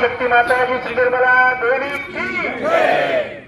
शक्ती माता की श्री निर्मला देवी की जय।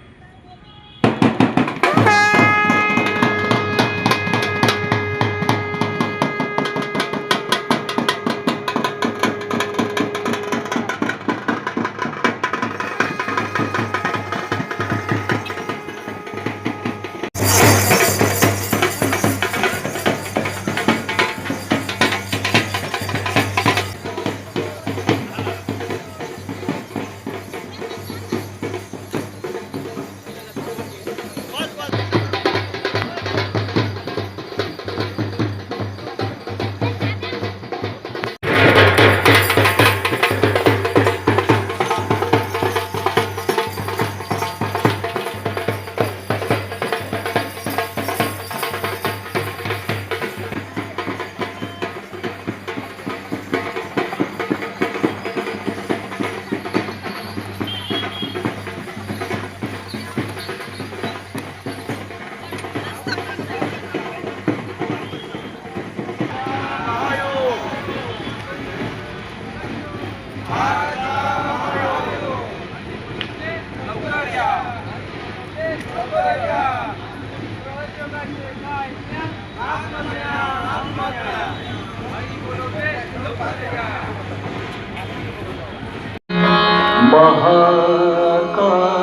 महाकाय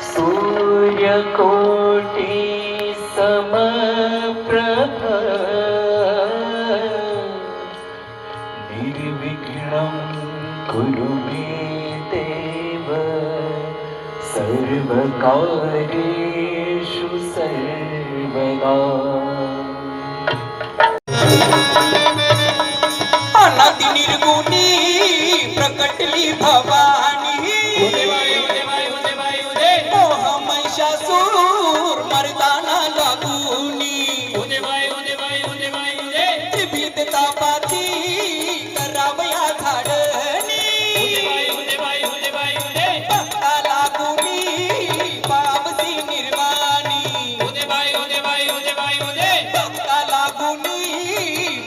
सूर्यकोटि समप्रभ निर्विघ्नं कुरु मे देव सर्वकार्येषु सर्वदा। अनादि निर्गुणी प्रकटली भवानी मोह महिषासूर मर्दाना लागुनी त्रिविध तापाती करावया झाडणी भक्ता लागुनी पावसी निर्वाणी भक्ता लागुनी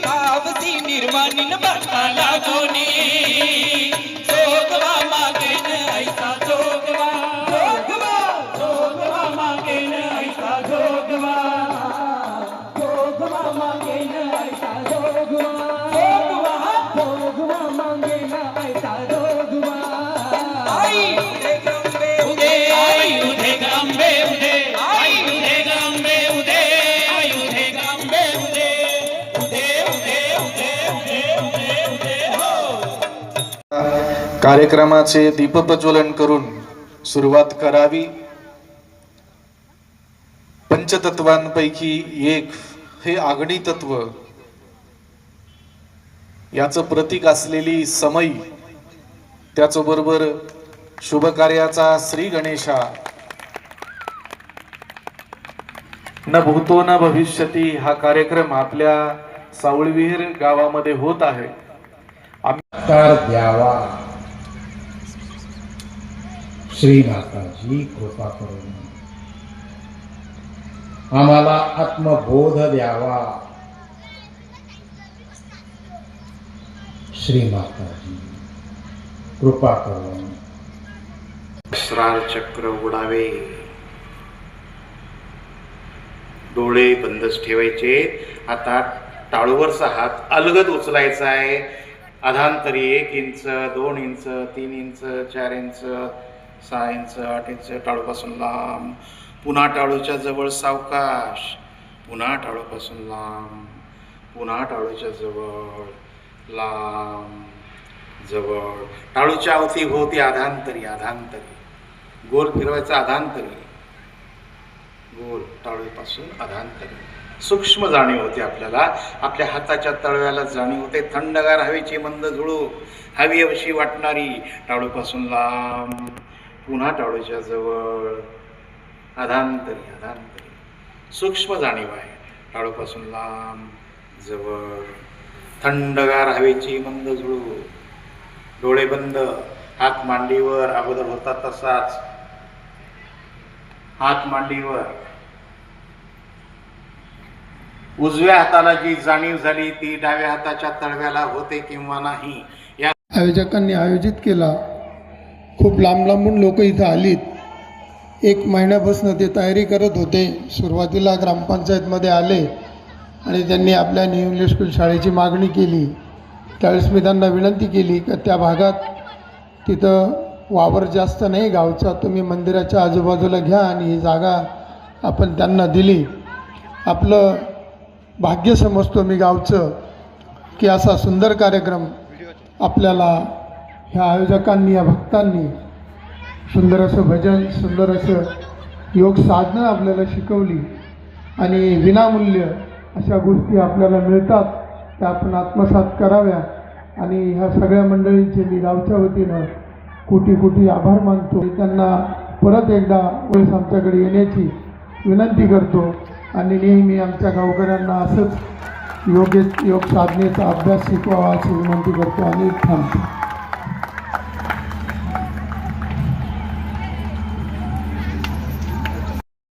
पावसी निर्वाणी भक्ता लागुनी जोगवा मागेन ऐसा जोगवा जोगवा जोगवा मागेन ऐसा जोगवा जोगवा मागेन ऐसा जोगवा जोगवा जोगवा मागेन ऐसा जोगवा। आई उदे गंबे उदे आई उदे गंबे उदे आई उदे गंबे उदे आई उदे गंबे उदे उदे उदे उदे उदे उदे उदे हो। कार्यक्रमाचे दीपप्रज्वलन करून सुरुवात करावी। पंचतत्वांपैकी एक हे आग्नी तत्व, याचं प्रतीक असलेली समई, त्याचबरोबर शुभ कार्याचा श्री गणेशा, न भूतो न भविष्यती हा कार्यक्रम आपल्या सावळविहीर गावामध्ये होत आहे। तर द्यावा श्री माताजी कृपा करून आम्हाला आत्मबोध द्यावा। श्री माताजी कृपा करून अस्रार चक्र उडावे, डोळे बंदच ठेवायचे। आता टाळूवरचा हात अलगद उचलायचा आहे। अधांतरी 1 inch 2 inch 3 inch 4 inch 6 inch 8 inch टाळूपासून लांब, पुन्हा टाळूच्या जवळ सावकाश, पुन्हा टाळूपासून लांब, पुन्हा टाळूच्या जवळ लांब जवळ, टाळूच्या अवतीभोवती अधांतरी अधांतरी गोल फिरवायचा, अधांतरी गोल, टाळूपासून अधांतरी सूक्ष्म जाणीव होते आपल्याला। आपल्या हाताच्या तळव्याला जाणीव होते थंडगार हवेची मंद झुळूक, हवी अवशी वाटणारी, टाळूपासून लांब, पुन्हा टाळूच्या जवळ, अधांतरी अधांतरी सूक्ष्म जाणीव आहे। टाळूपासून लांब जवळ, थंडगार हवेची मंद झुळूक, डोळे बंद, हात मांडीवर, अगोदर होता तसाच हात मांडीवर, उजव्या हाताला जी जाणीव झाली ती डाव्या हाताच्या तळव्याला होते किंवा नाही या आयोजकांनी आयोजित केला. खूप लांब लांबून लोक इथं आलीत. 1 महिन्यापासून ते तयारी करत होते. सुरुवातीला ग्रामपंचायतमध्ये आले आणि त्यांनी आपल्या न्यू इंग्लिश स्कूल शाळेची मागणी केली. त्यावेळेस मी त्यांना विनंती केली की त्या भागात तिथं वावर जास्त नाही गावचा, तुम्ही मंदिराच्या आजूबाजूला घ्या आणि ही जागा आपण त्यांना दिली. आपलं भाग्य समजतो मी गावचं की असा सुंदर कार्यक्रम आपल्याला ह्या आयोजकांनी, या भक्तांनी सुंदर असं भजन, सुंदर असं योग साधना आपल्याला शिकवली आणि विनामूल्य अशा गोष्टी आपल्याला मिळतात त्या आपण आत्मसात कराव्या. आणि ह्या सगळ्या मंडळींचे मी गावच्या वतीनं कोटी कोटी आभार मानतो. त्यांना परत एकदा वेळेस आमच्याकडे येण्याची विनंती करतो आणि नेहमी आमच्या गावकऱ्यांना असंच योग साधनेचा अभ्यास शिकवावा अशी विनंती करतो आणि थांबतो.